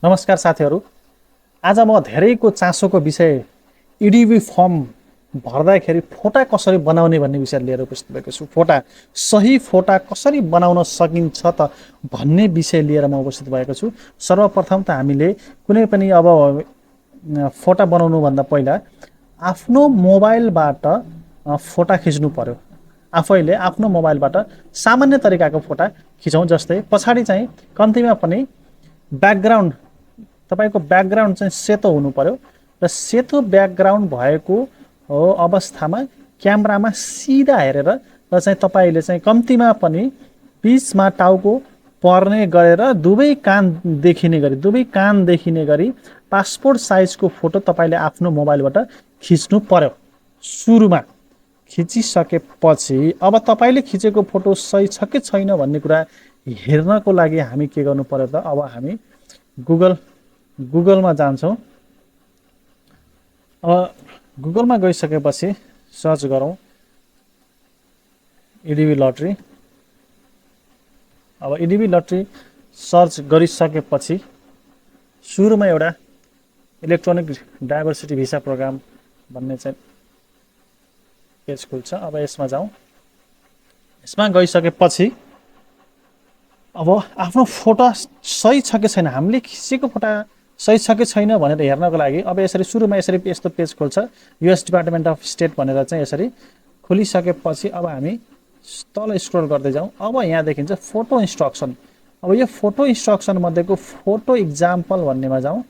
नमस्कार साथीहरू। आज म धेरैको चासोको विषय इडिभी फर्म भर्दाखेरि फोटा कसरी बनाउने भन्ने विषय लिएर उपस्थित भएको छु। सही फोटा कसरी बनाउन सकिन्छ त भन्ने विषय लिएर म उपस्थित भएको छु। सर्वप्रथम त हामीले कुनै पनि अब फोटा बनाउनु भन्दा पहिला आफ्नो मोबाइलबाट फोटा खिच्नु पर्यो। आफैले आफ्नो मोबाइलबाट सामान्य तरिकाको फोटा खिचौँ। जस्तै पछाडि चाहिँ कम्तीमा पनि ब्याकग्राउन्ड तपाईको ब्याकग्राउन्ड चाहिँ सेतो हुनु पर्यो र सेतो ब्याकग्राउन्ड भएको अवस्थामा क्यामेरामा सिधा हेरेर र चाहिँ तपाईले चाहिँ कम्तीमा पनि बीचमा टाउको पर्ने गरेर दुवै कान देखिने गरी पासपोर्ट साइजको फोटो तपाईले आफ्नो मोबाइलबाट खिच्नु पर्यो। सुरुमा खिचिसकेपछि अब तपाईले खिचेको फोटो सही छ कि छैन भन्ने कुरा हेर्नको लागि हामी के गर्नु पर्यो त अब हामी गुगलमा जान्छौँ। अब गुगलमा गइसकेपछि सर्च गरौँ इडिभी लटरी। अब इडिभी लटरी सर्च गरिसकेपछि सुरुमा एउटा इलेक्ट्रोनिक डाइभर्सिटी भिसा प्रोग्राम भन्ने चाहिँ पेज खुल्छ। अब यसमा जाउँ। यसमा गइसकेपछि अब आफ्नो फोटो सही छ कि छैन, हामीले खिचेको फोटो सही छ कि छैन भनेर हेर्नको लागि अब सुरुमा यस्तो पेज खोल्छ। युएस डिपार्टमेन्ट अफ स्टेट भनेर चाहिँ यसरी खोलिसकेपछि अब हामी तल स्क्रोल गर्दै जाउँ। अब यहाँ देखिन्छ फोटो इन्स्ट्रक्सन। अब यो फोटो इन्स्ट्रक्सन मध्येको फोटो इक्जाम्पल भन्नेमा जाउँ।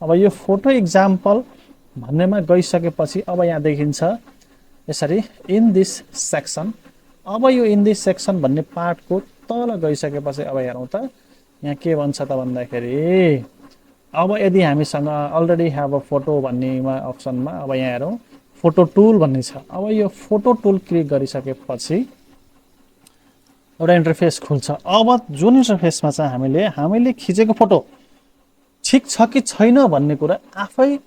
अब यो फोटो इक्जाम्पल भन्नेमा गइसकेपछि अब यहाँ देखिन्छ यसरी इन दिस सेक्सन। अब यो इन दिस सेक्सन भन्ने पार्टको तल गइसकेपछि अब हेरौँ त यहाँ के भन्छ त भन्दाखेरि अब यदि हामीसँग अलरेडी ह्याभ अ फोटो भन्नेमा अप्सनमा अब यहाँ हेरौँ फोटो टुल भन्ने छ। अब यो फोटो टुल क्लिक गरिसकेपछि एउटा इन्टरफेस खुल्छ। अब जुन इन्टरफेसमा चाहिँ हामीले खिचेको फोटो ठिक छ कि छैन भन्ने कुरा आफै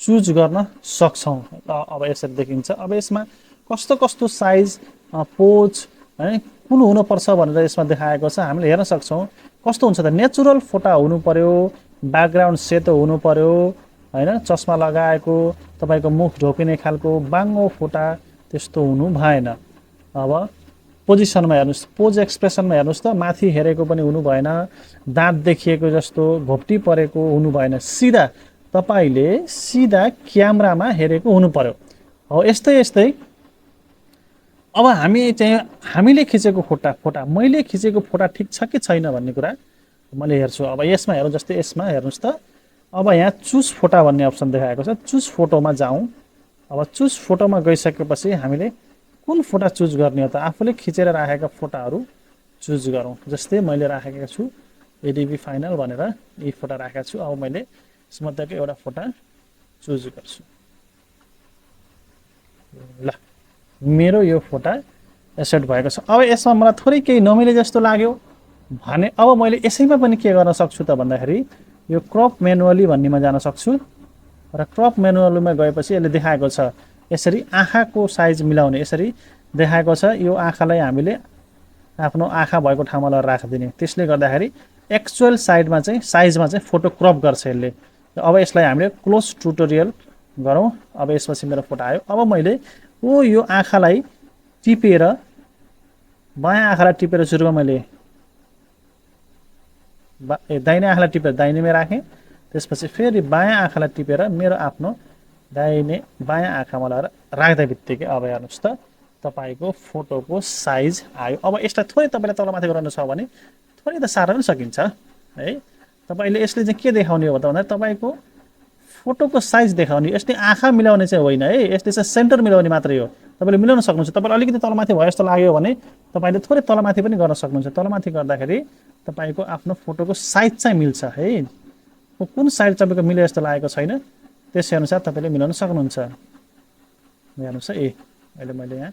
चुज गर्न सक्छौँ। अब यसरी देखिन्छ। अब यसमा कस्तो कस्तो साइज पोज है कुन हुनुपर्छ भनेर यसमा देखाएको छ। हामीले हेर्न सक्छौँ कस्तो हुन्छ त नेचुरल फोटा हुनु पर्यो, ब्याकग्राउन्ड सेतो हुनु पर्यो हैन, चस्मा लगाएको तपाईको मुख ढोकिने खालको बाङ्गो फोटा त्यस्तो हुनु भएन। अब पोजिसनमा हेर्नुस्, पोज एक्सप्रेसनमा हेर्नुस् त माथि हेरेको पनि हुनु भएन, दाँत देखिएको जस्तो घोप्टी परेको हुनु भएन, सिधा तपाईले सिधा क्यामेरामा हेरेको हुनु पर्यो। हो यस्तै अब हामीले खिचेको फोटा मैले खिचेको फोटा ठिक छ कि छैन भन्ने कुरा मैले हेर्छु। अब यसमा हेरौँ। जस्तै यसमा हेर्नुस् त अब यहाँ चुज फोटा भन्ने अप्सन देखाएको छ। चुज फोटोमा जाउँ। अब चुज फोटोमा गइसकेपछि हामीले कुन फोटा चुज गर्ने हो त आफूले खिचेर राखेका फोटाहरू चुज गरौँ। जस्तै मैले राखेको छु एडीबी फाइनल भनेर यी फोटा राखेको छु। अब मैले यसमध्येको एउटा फोटा चुज गर्छु। ल मेरो यो फोटा एसेट भएको छ। अब यसमा मलाई थोरै केही नमिले जस्तो लाग्यो भने अब मैले यसैमा पनि के गर्न सक्छु त भन्दाखेरि यो क्रप म्यानुअली भन्नेमा जान सक्छु र क्रप म्यानुअलीमा गएपछि यसले देखाएको छ यसरी आँखाको साइज मिलाउने यसरी देखाएको छ। यो आँखालाई हामीले आफ्नो आँखा भएको ठाउँमा लगेर राखिदिने। त्यसले गर्दाखेरि एक्चुअल साइजमा चाहिँ फोटो क्रप गर्छ यसले। अब यसलाई हामीले क्लोज ट्युटोरियल गरौँ। अब यसपछि मेरो फोटो आयो। अब मैले यो आँखालाई टिपेर बायाँ आँखालाई टिपेर सुरुमा मैले दाहिने आँखालाई टिपेर दाहिनेमा राखेँ। त्यसपछि फेरि बायाँ आँखालाई टिपेर मेरो आफ्नो बायाँ आँखामा लगाएर राख्दा बित्तिकै अब हेर्नुहोस् त तपाईको फोटोको साइज आयो। अब यसलाई थोरै तपाईले तलमाथि गराउनु छ भने थोरै त सार्न पनि सकिन्छ है। तपाईले यसले चाहिँ के देखाउने हो त भन्दा तपाईको फोटोको साइज देखाउने। यसले आँखा मिलाउने चाहिँ होइन है, यसले चाहिँ सेन्टर मिलाउने मात्रै हो। तपाईले मिलाउन सक्नुहुन्छ। तपाईलाई अलिकति तलमाथि भयो जस्तो लाग्यो भने तपाईले थोरै तलमाथि पनि गर्न सक्नुहुन्छ। तलमाथि गर्दाखेरि तपाईको आफ्नो फोटोको साइज चाहिँ मिल्छ है। कुन साइज तपाईको मिले जस्तो लागेको छैन त्यसै अनुसार तपाईले मिलाउन सक्नुहुन्छ। हेर्नुस् अहिले मैले यहाँ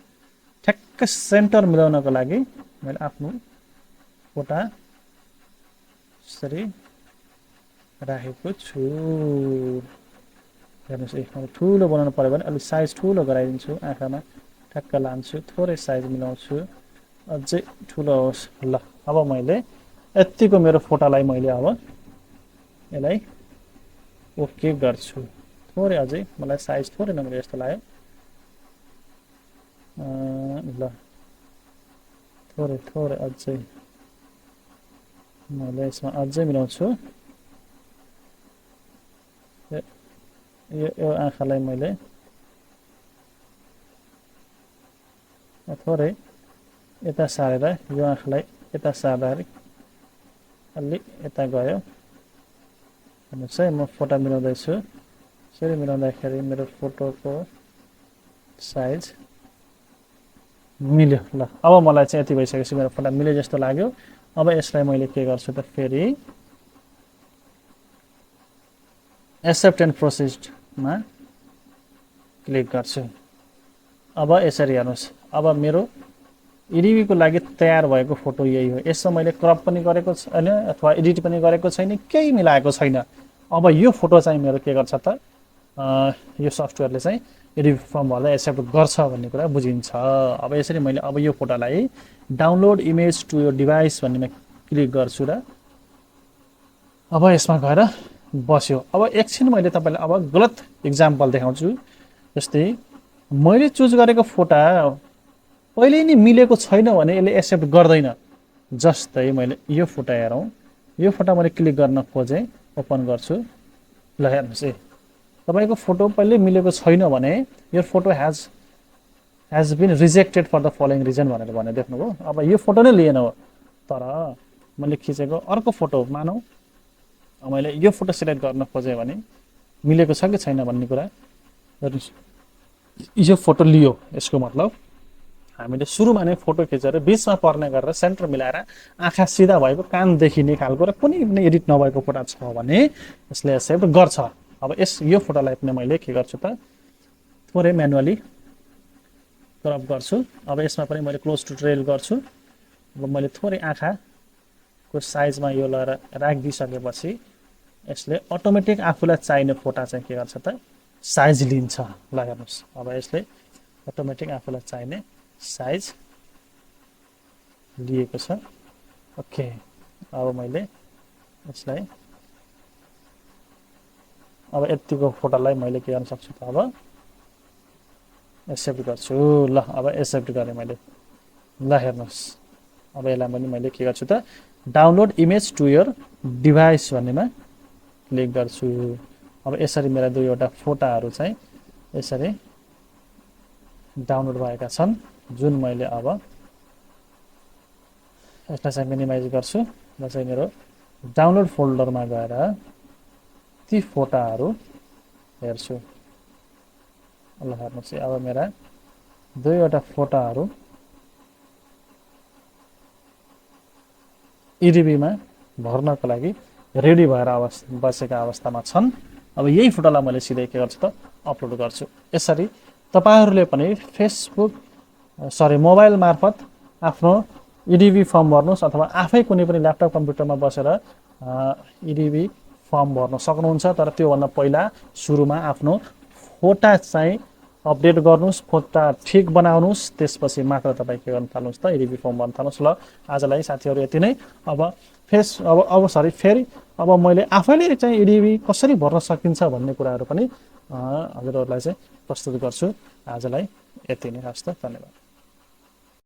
ठ्याक्क सेन्टर मिलाउनको लागि मैले आफ्नो फोटा यसरी राखेको छु। हेर्नुस् मैले ठुलो बनाउनु पर्यो भने अलि साइज ठुलो गराइदिन्छु। आँखामा ठ्याक्क लान्छु, थोरै साइज मिलाउँछु, अझै ठुलो होस्। ल अब मैले यतिको मेरो फोटालाई मैले अब यसलाई ओके गर्छु। थोरै अझै मलाई साइज थोरै नमिले जस्तो लाग्यो। ल थोरै अझै मैले यसमा अझै मिलाउँछु। यो आँखालाई मैले थोरै यता सारेर यो आँखालाई यता सार्दाखेरि अलि यता गयो। हेर्नुहोस् है, म फोटो मिलाउँदैछु। यसरी मिलाउँदाखेरि मेरो फोटोको साइज मिल्यो। ल अब मलाई चाहिँ यति भइसकेपछि मेरो फोटो मिले जस्तो लाग्यो। अब यसलाई मैले के गर्छु त फेरि एक्सेप्ट एन्ड प्रोसेस्डमा क्लिक गर्छु। अब यसरी हेर्नुहोस्, अब मेरो इडिबीको लागि तयार भएको फोटो यही हो। यसमा मैले क्रप पनि गरेको छैन अथवा एडिट पनि गरेको छैन, केही मिलाएको छैन। अब यो फोटो चाहिँ मेरो के गर्छ त यो सफ्टवेयरले चाहिँ एडिट फर्म भर्दा एक्सेप्ट गर्छ भन्ने कुरा बुझिन्छ। अब यसरी मैले अब यो फोटोलाई डाउनलोड इमेज टु यो डिभाइस भन्नेमा क्लिक गर्छु र अब यसमा गएर बस्यो। अब एकछिन मैले तपाईँलाई अब गलत इक्जाम्पल देखाउँछु। जस्तै मैले चुज गरेको फोटो पहिले नै मिलेको छैन भने यसले एक्सेप्ट गर्दैन। जस्तै मैले यो फोटो हेरौँ, यो फोटो मैले क्लिक गर्न खोजेँ, ओपन गर्छु। ल हेर्नुहोस् है, तपाईँको फोटो पहिले मिलेको छैन भने यो photo has been rejected for the following reason भनेर भने देख्नुभयो। अब यो फोटो नै लिएन हो, तर मैले खिचेको अर्को फोटो मानौँ मैले यो फोटो सिलेक्ट गर्न खोजेँ भने मिलेको छ कि छैन भन्ने कुरा हेर्नुहोस्। यो फोटो लियो, यसको मतलब हामीले सुरुमा नै फोटो खिचेर बिचमा पर्ने गरेर सेन्टर मिलाएर आँखा सिधा भएको कान देखिने खालको र कुनै पनि एडिट नभएको फोटो छ भने यसले एक्सेप्ट गर्छ। अब यो फोटोलाई पनि मैले के गर्छु त थोरै म्यानुअली क्रप गर्छु। अब यसमा पनि मैले क्लोज टु ट्रेल गर्छु। अब मैले थोरै आँखाको साइजमा यो लगाएर राखिदिइसकेपछि यसले अटोमेटिक आफूलाई चाहिने फोटो चाहिँ के गर्छ त साइज लिन्छ। ल हेर्नुहोस्, अब यसले अटोमेटिक आफूलाई चाहिने साइज लिएको छ। ओके, अब मैले यसलाई अब यतिको फोटोलाई मैले के गर्न सक्छु त अब एक्सेप्ट गर्छु। ल अब एक्सेप्ट गरेँ मैले। ल हेर्नुहोस्, अब यसलाई पनि मैले के गर्छु त download image to your device भन्नेमा क्लिक गर्छु। अब यसरी मेरा दुईवटा फोटाहरू चाहिँ यसरी डाउनलोड भएका छन्, जुन मैले अब यसलाई चाहिँ मिनिमाइज गर्छु र चाहिँ मेरो डाउनलोड फोल्डरमा गएर ती फोटाहरू हेर्छु। ल हेर्नुहोस्, अब मेरा दुईवटा फोटाहरू इडिबीमा भर्नको लागि रेडी भएर बसेका अवस्थामा छन्। अब यही फोटोलाई मैले सिधै के गर्छु त अपलोड गर्छु। यसरी तपाईहरूले पनि मोबाइल मार्फत आफ्नो इडिबी फर्म भर्नुहोस् अथवा आफै कुनै पनि ल्यापटप कम्प्युटरमा बसेर इडिबी फर्म भर्न सक्नुहुन्छ। तर त्योभन्दा पहिला सुरुमा आफ्नो फोटा चाहिँ अपडेट गर्नुहोस्, फोटा ठिक बनाउनुहोस्, त्यसपछि मात्र तपाईँ के गर्न थाल्नुहोस् त इडिबी फर्म भर्न थाल्नुहोस्। ल आजलाई साथीहरू यति नै। अब फेरि अब मैले आफैले चाहिँ इडिबी कसरी भर्न सकिन्छ भन्ने कुराहरू पनि हजुरहरूलाई चाहिँ प्रस्तुत गर्छु। आजलाई यति नै। हस् त, धन्यवाद।